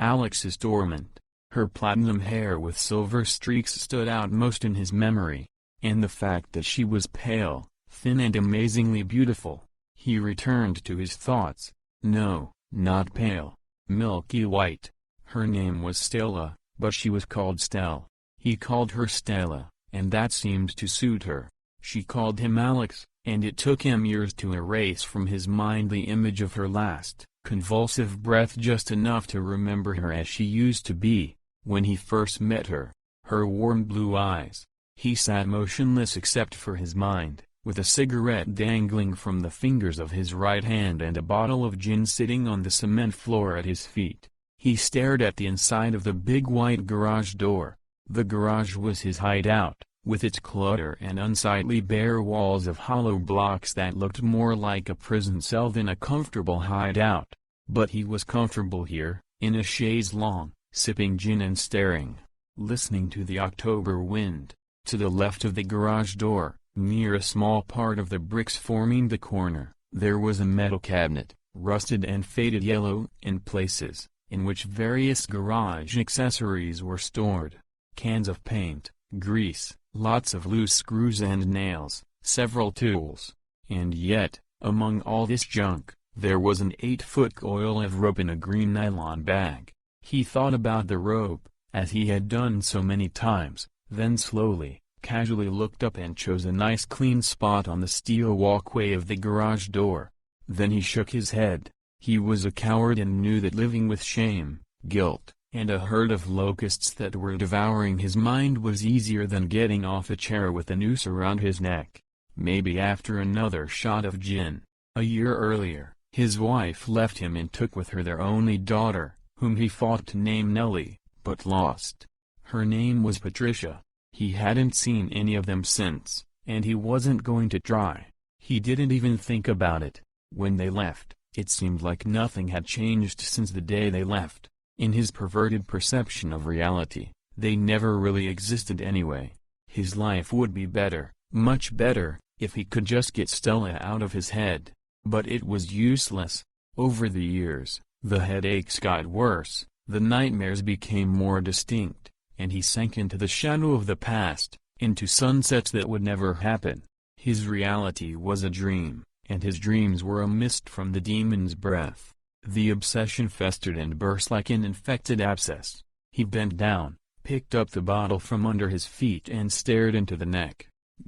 Alex's Torment. Her platinum hair with silver streaks stood out most in his memory, and the fact that she was pale, thin and amazingly beautiful. He returned to his thoughts. No, not pale. Milky white. Her name was Stella, but she was called Stel. He called her Stella, and that seemed to suit her. She called him Alex, and it took him years to erase from his mind the image of her last, convulsive breath, just enough to remember her as she used to be, when he first met her. Her warm blue eyes. He sat motionless except for his mind, with a cigarette dangling from the fingers of his right hand and a bottle of gin sitting on the cement floor at his feet. He stared at the inside of the big white garage door. The garage was his hideout, with its clutter and unsightly bare walls of hollow blocks that looked more like a prison cell than a comfortable hideout. But he was comfortable here, in a chaise longue, sipping gin and staring, listening to the October wind. To the left of the garage door, near a small part of the bricks forming the corner, there was a metal cabinet, rusted and faded yellow in places, in which various garage accessories were stored. Cans of paint, grease, lots of loose screws and nails, several tools. And yet, among all this junk, there was an 8-foot coil of rope in a green nylon bag. He thought about the rope, as he had done so many times, then slowly, casually looked up and chose a nice clean spot on the steel walkway of the garage door. Then he shook his head. He was a coward and knew that living with shame, guilt, and a herd of locusts that were devouring his mind was easier than getting off a chair with a noose around his neck. Maybe after another shot of gin. A year earlier, his wife left him and took with her their only daughter, whom he fought to name Nellie, but lost. Her name was Patricia. He hadn't seen any of them since, and he wasn't going to try. He didn't even think about it. When they left, it seemed like nothing had changed since the day they left. In his perverted perception of reality, they never really existed anyway. His life would be better, much better, if he could just get Stella out of his head. But it was useless. Over the years, the headaches got worse, the nightmares became more distinct, and he sank into the shadow of the past, into sunsets that would never happen. His reality was a dream, and his dreams were a mist from the demon's breath. The obsession festered and burst like an infected abscess. He bent down, picked up the bottle from under his feet and stared into the neck.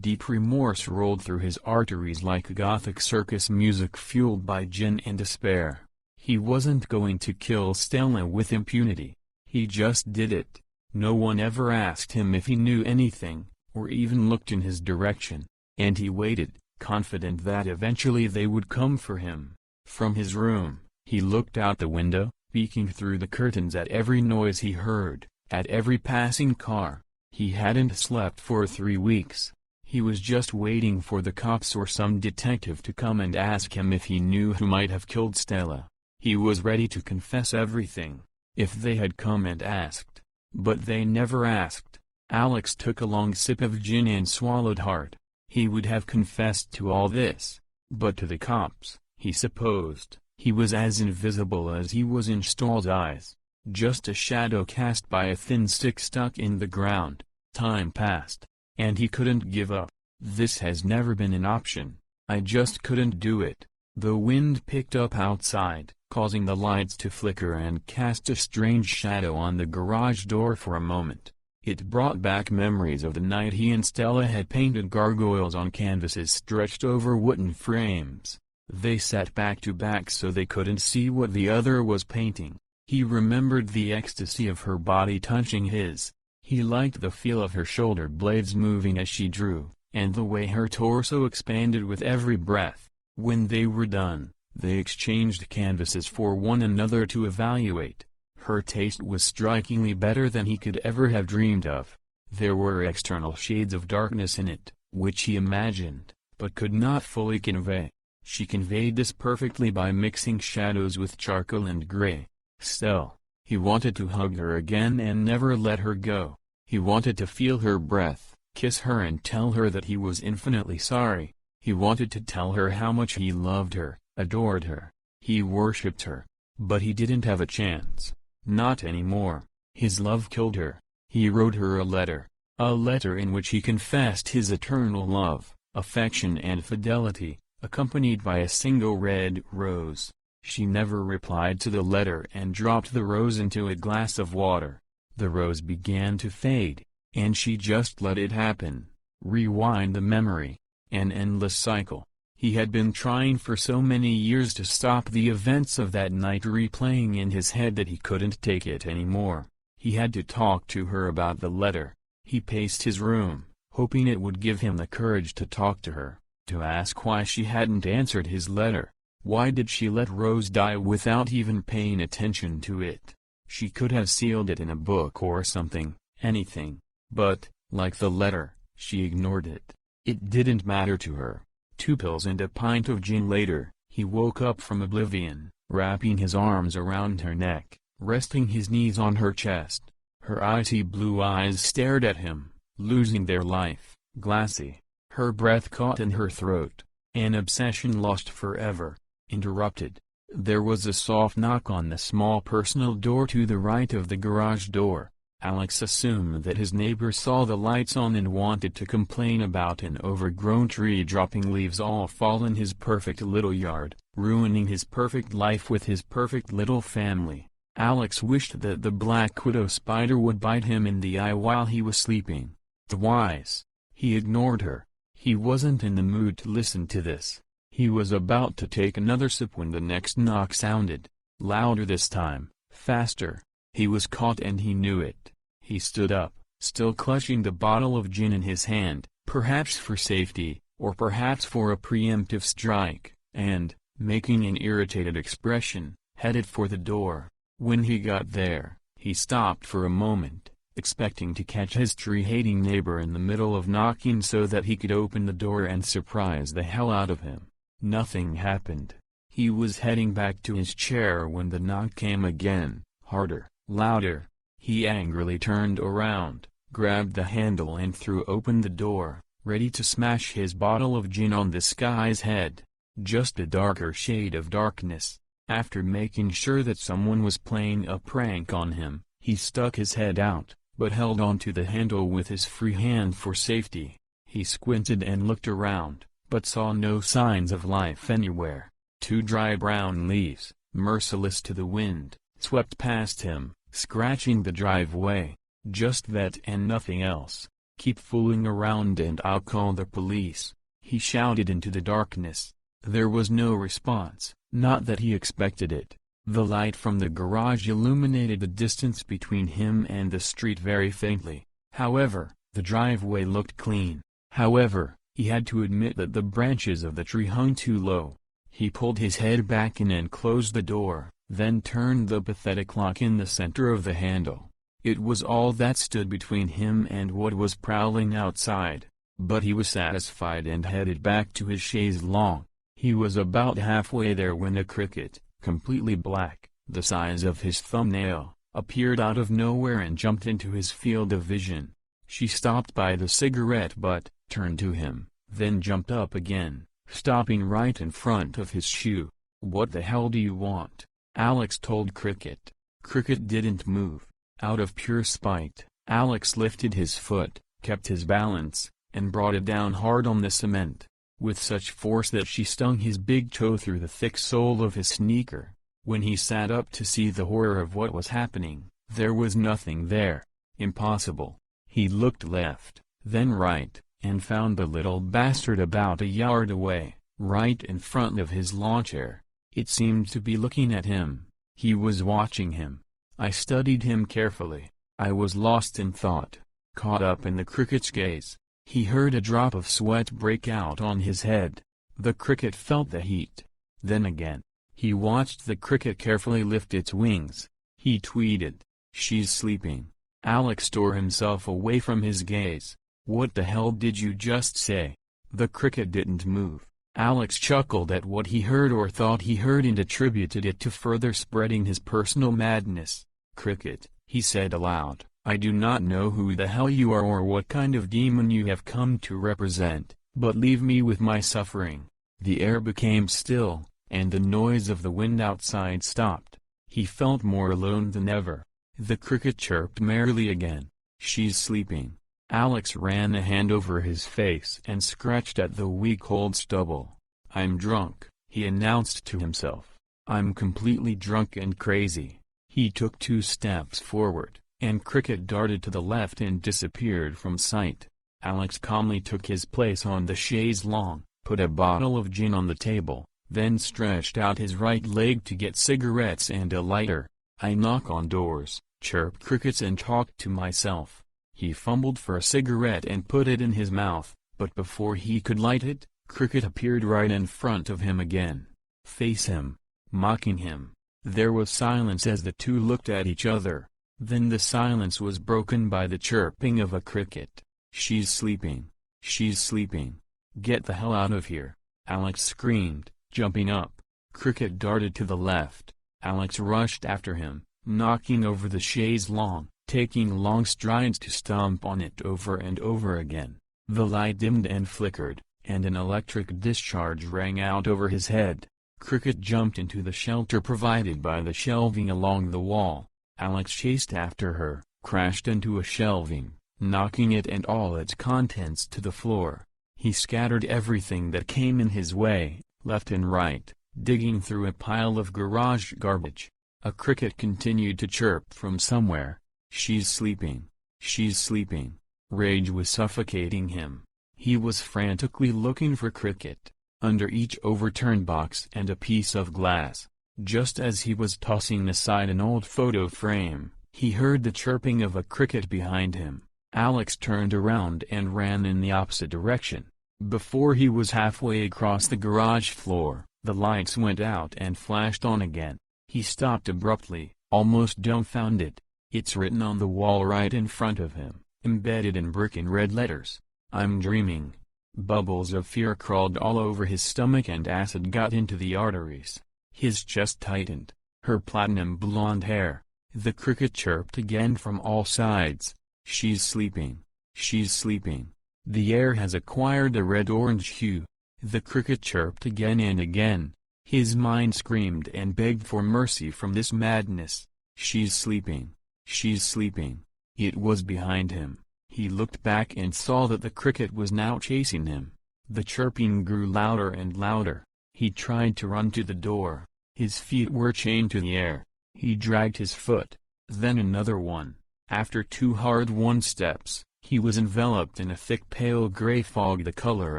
Deep remorse rolled through his arteries like gothic circus music fueled by gin and despair. He wasn't going to kill Stella with impunity. He just did it. No one ever asked him if he knew anything, or even looked in his direction, and he waited, confident that eventually they would come for him. From his room, he looked out the window, peeking through the curtains at every noise he heard, at every passing car. He hadn't slept for 3 weeks. He was just waiting for the cops or some detective to come and ask him if he knew who might have killed Stella. He was ready to confess everything, if they had come and asked. But they never asked. Alex took a long sip of gin and swallowed hard. He would have confessed to all this, but to the cops, he supposed, he was as invisible as he was in Stel's eyes, just a shadow cast by a thin stick stuck in the ground. Time passed, and he couldn't give up. This has never been an option. I just couldn't do it. The wind picked up outside, causing the lights to flicker and cast a strange shadow on the garage door for a moment. It brought back memories of the night he and Stella had painted gargoyles on canvases stretched over wooden frames. They sat back to back so they couldn't see what the other was painting. He remembered the ecstasy of her body touching his. He liked the feel of her shoulder blades moving as she drew, and the way her torso expanded with every breath. When they were done, they exchanged canvases for one another to evaluate. Her taste was strikingly better than he could ever have dreamed of. There were external shades of darkness in it, which he imagined, but could not fully convey. She conveyed this perfectly by mixing shadows with charcoal and gray. Still, he wanted to hug her again and never let her go. He wanted to feel her breath, kiss her and tell her that he was infinitely sorry. He wanted to tell her how much he loved her, adored her. He worshipped her. But he didn't have a chance. Not anymore. His love killed her. He wrote her a letter in which he confessed his eternal love, affection and fidelity, accompanied by a single red rose. She never replied to the letter and dropped the rose into a glass of water. The rose began to fade, and she just let it happen. Rewind the memory. An endless cycle. He had been trying for so many years to stop the events of that night replaying in his head that he couldn't take it anymore. He had to talk to her about the letter. He paced his room, hoping it would give him the courage to talk to her, to ask why she hadn't answered his letter. Why did she let Rose die without even paying attention to it? She could have sealed it in a book or something, anything. But, like the letter, she ignored it. It didn't matter to her. 2 pills and a pint of gin later, he woke up from oblivion, wrapping his arms around her neck, resting his knees on her chest. Her icy blue eyes stared at him, losing their life, glassy. Her breath caught in her throat. An obsession lost forever. Interrupted. There was a soft knock on the small personal door to the right of the garage door. Alex assumed that his neighbor saw the lights on and wanted to complain about an overgrown tree dropping leaves all fall in his perfect little yard, ruining his perfect life with his perfect little family. Alex wished that the black widow spider would bite him in the eye while he was sleeping. Twice. He ignored her. He wasn't in the mood to listen to this. He was about to take another sip when the next knock sounded. Louder this time, faster. He was caught and he knew it. He stood up, still clutching the bottle of gin in his hand, perhaps for safety, or perhaps for a preemptive strike, and, making an irritated expression, headed for the door. When he got there, he stopped for a moment, expecting to catch his tree-hating neighbor in the middle of knocking so that he could open the door and surprise the hell out of him. Nothing happened. He was heading back to his chair when the knock came again, harder, louder. He angrily turned around, grabbed the handle and threw open the door, ready to smash his bottle of gin on this guy's head. Just a darker shade of darkness. After making sure that someone was playing a prank on him, he stuck his head out, but held onto the handle with his free hand for safety. He squinted and looked around, but saw no signs of life anywhere. 2 dry brown leaves, merciless to the wind, swept past him, scratching the driveway. Just that and nothing else. "Keep fooling around and I'll call the police," he shouted into the darkness. There was no response, not that he expected it. The light from the garage illuminated the distance between him and the street very faintly. However, the driveway looked clean. However, he had to admit that the branches of the tree hung too low. He pulled his head back in and closed the door, then turned the pathetic lock in the center of the handle. It was all that stood between him and what was prowling outside. But he was satisfied and headed back to his chaise longue. He was about halfway there when a cricket, completely black, the size of his thumbnail, appeared out of nowhere and jumped into his field of vision. She stopped by the cigarette butt, turned to him, then jumped up again, stopping right in front of his shoe. "What the hell do you want?" Alex told Cricket. Cricket didn't move. Out of pure spite, Alex lifted his foot, kept his balance, and brought it down hard on the cement, with such force that she stung his big toe through the thick sole of his sneaker. When he sat up to see the horror of what was happening, there was nothing there. Impossible. He looked left, then right, and found the little bastard about a yard away, right in front of his lawn chair. It seemed to be looking at him. He was watching him. I studied him carefully. I was lost in thought, caught up in the cricket's gaze. He heard a drop of sweat break out on his head. The cricket felt the heat. Then again. He watched the cricket carefully lift its wings. He tweeted, "She's sleeping." Alex tore himself away from his gaze. "What the hell did you just say?" The cricket didn't move. Alex chuckled at what he heard or thought he heard and attributed it to further spreading his personal madness. "Cricket," he said aloud, "I do not know who the hell you are or what kind of demon you have come to represent, but leave me with my suffering." The air became still, and the noise of the wind outside stopped. He felt more alone than ever. The cricket chirped merrily again. "She's sleeping." Alex ran a hand over his face and scratched at the weak old stubble. "I'm drunk," he announced to himself. "I'm completely drunk and crazy." He took 2 steps forward, and Cricket darted to the left and disappeared from sight. Alex calmly took his place on the chaise longue, put a bottle of gin on the table, then stretched out his right leg to get cigarettes and a lighter. "I knock on doors, chirp crickets and talk to myself." He fumbled for a cigarette and put it in his mouth, but before he could light it, Cricket appeared right in front of him again. Face him. Mocking him. There was silence as the two looked at each other. Then the silence was broken by the chirping of a cricket. "She's sleeping. She's sleeping. Get the hell out of here," Alex screamed, jumping up. Cricket darted to the left. Alex rushed after him, knocking over the chaise longue, taking long strides to stomp on it over and over again. The light dimmed and flickered, and an electric discharge rang out over his head. Cricket jumped into the shelter provided by the shelving along the wall. Alex chased after her, crashed into a shelving, knocking it and all its contents to the floor. He scattered everything that came in his way, left and right, digging through a pile of garage garbage. A cricket continued to chirp from somewhere. "She's sleeping. She's sleeping." Rage was suffocating him. He was frantically looking for Cricket, under each overturned box and a piece of glass. Just as he was tossing aside an old photo frame, he heard the chirping of a cricket behind him. Alex turned around and ran in the opposite direction. Before he was halfway across the garage floor, the lights went out and flashed on again. He stopped abruptly, almost dumbfounded. It's written on the wall right in front of him, embedded in brick in red letters. "I'm dreaming." Bubbles of fear crawled all over his stomach and acid got into the arteries. His chest tightened. Her platinum blonde hair. The cricket chirped again from all sides. "She's sleeping. She's sleeping. The air has acquired a red-orange hue." The cricket chirped again and again. His mind screamed and begged for mercy from this madness. "She's sleeping. She's sleeping." It was behind him. He looked back and saw that the cricket was now chasing him. The chirping grew louder and louder. He tried to run to the door. His feet were chained to the air. He dragged his foot. Then another one. After 2 hard-won steps, he was enveloped in a thick pale gray fog the color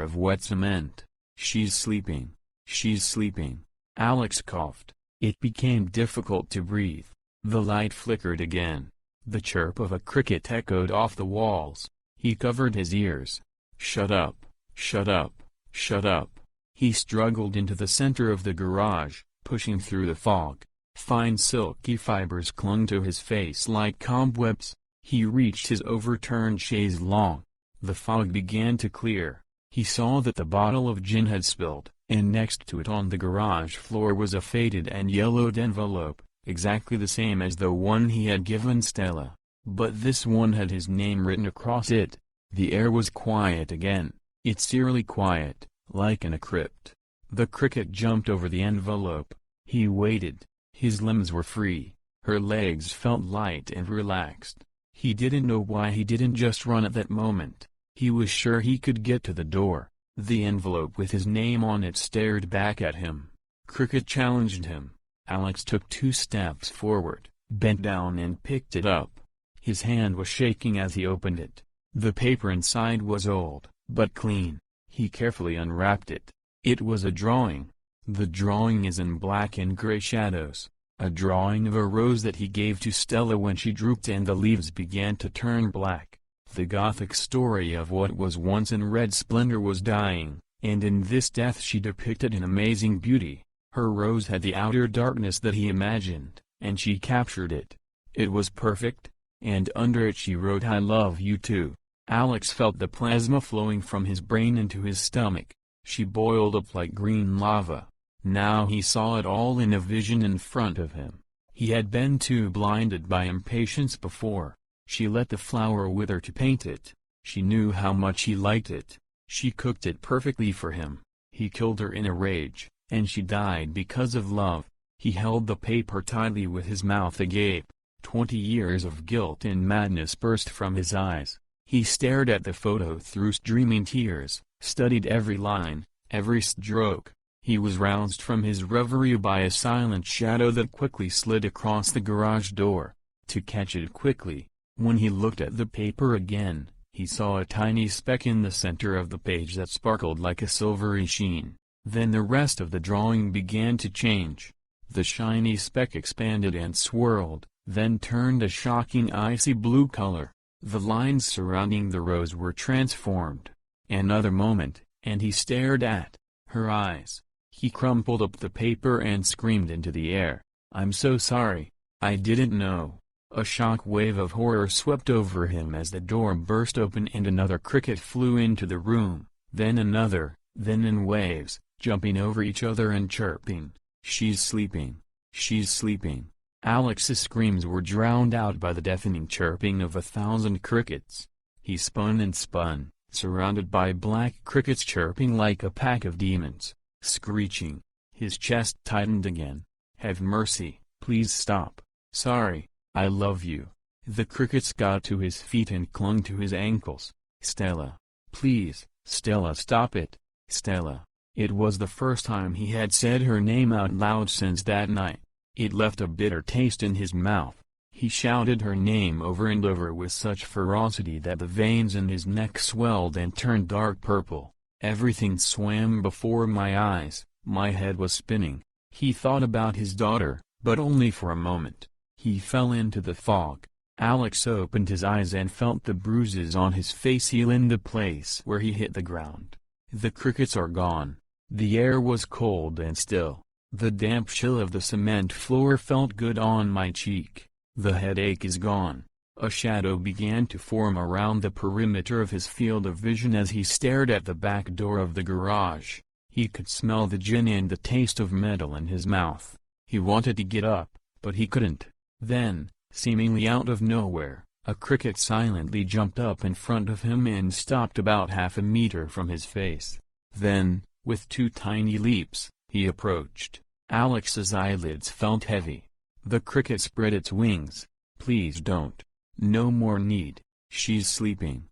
of wet cement. "She's sleeping. She's sleeping." Alex coughed. It became difficult to breathe. The light flickered again. The chirp of a cricket echoed off the walls. He covered his ears. "Shut up, shut up, shut up." He struggled into the center of the garage, pushing through the fog. Fine silky fibers clung to his face like cobwebs. He reached his overturned chaise longue. The fog began to clear. He saw that the bottle of gin had spilled, and next to it on the garage floor was a faded and yellowed envelope, exactly the same as the one he had given Stella, but this one had his name written across it. The air was quiet again. It's eerily quiet, like in a crypt. The cricket jumped over the envelope. He waited. His limbs were free. Her legs felt light and relaxed. He didn't know why he didn't just run at that moment. He was sure he could get to the door. The envelope with his name on it stared back at him. Cricket challenged him. Alex took 2 steps forward, bent down and picked it up. His hand was shaking as he opened it. The paper inside was old, but clean. He carefully unwrapped it. It was a drawing. The drawing is in black and gray shadows. A drawing of a rose that he gave to Stella when she drooped and the leaves began to turn black. The Gothic story of what was once in red splendor was dying, and in this death she depicted an amazing beauty. Her rose had the outer darkness that he imagined, and she captured it. It was perfect, and under it she wrote "I love you too." Alex felt the plasma flowing from his brain into his stomach. She boiled up like green lava. Now he saw it all in a vision in front of him. He had been too blinded by impatience before. She let the flower wither to paint it. She knew how much he liked it. She cooked it perfectly for him. He killed her in a rage, and she died because of love. He held the paper tightly with his mouth agape. 20 years of guilt and madness burst from his eyes. He stared at the photo through streaming tears, studied every line, every stroke. He was roused from his reverie by a silent shadow that quickly slid across the garage door. To catch it quickly, when he looked at the paper again, he saw a tiny speck in the center of the page that sparkled like a silvery sheen. Then the rest of the drawing began to change. The shiny speck expanded and swirled, then turned a shocking icy blue color. The lines surrounding the rose were transformed. Another moment, and he stared at her eyes. He crumpled up the paper and screamed into the air, "I'm so sorry. I didn't know." A shock wave of horror swept over him as the door burst open and another cricket flew into the room, then another, then in waves, jumping over each other and chirping, "She's sleeping. She's sleeping." Alex's screams were drowned out by the deafening chirping of 1,000 crickets. He spun and spun, surrounded by black crickets chirping like a pack of demons, screeching. His chest tightened again. "Have mercy, please stop. Sorry, I love you." The crickets got to his feet and clung to his ankles. "Stella. Please, Stella, stop it. Stella." It was the first time he had said her name out loud since that night. It left a bitter taste in his mouth. He shouted her name over and over with such ferocity that the veins in his neck swelled and turned dark purple. Everything swam before my eyes, my head was spinning. He thought about his daughter, but only for a moment. He fell into the fog. Alex opened his eyes and felt the bruises on his face heal in the place where he hit the ground. The crickets are gone. The air was cold and still. The damp chill of the cement floor felt good on my cheek. The headache is gone. A shadow began to form around the perimeter of his field of vision as he stared at the back door of the garage. He could smell the gin and the taste of metal in his mouth. He wanted to get up, but he couldn't. Then, seemingly out of nowhere, a cricket silently jumped up in front of him and stopped about half a meter from his face. Then, with 2 tiny leaps, he approached. Alex's eyelids felt heavy. The cricket spread its wings. "Please don't. No more need. She's sleeping."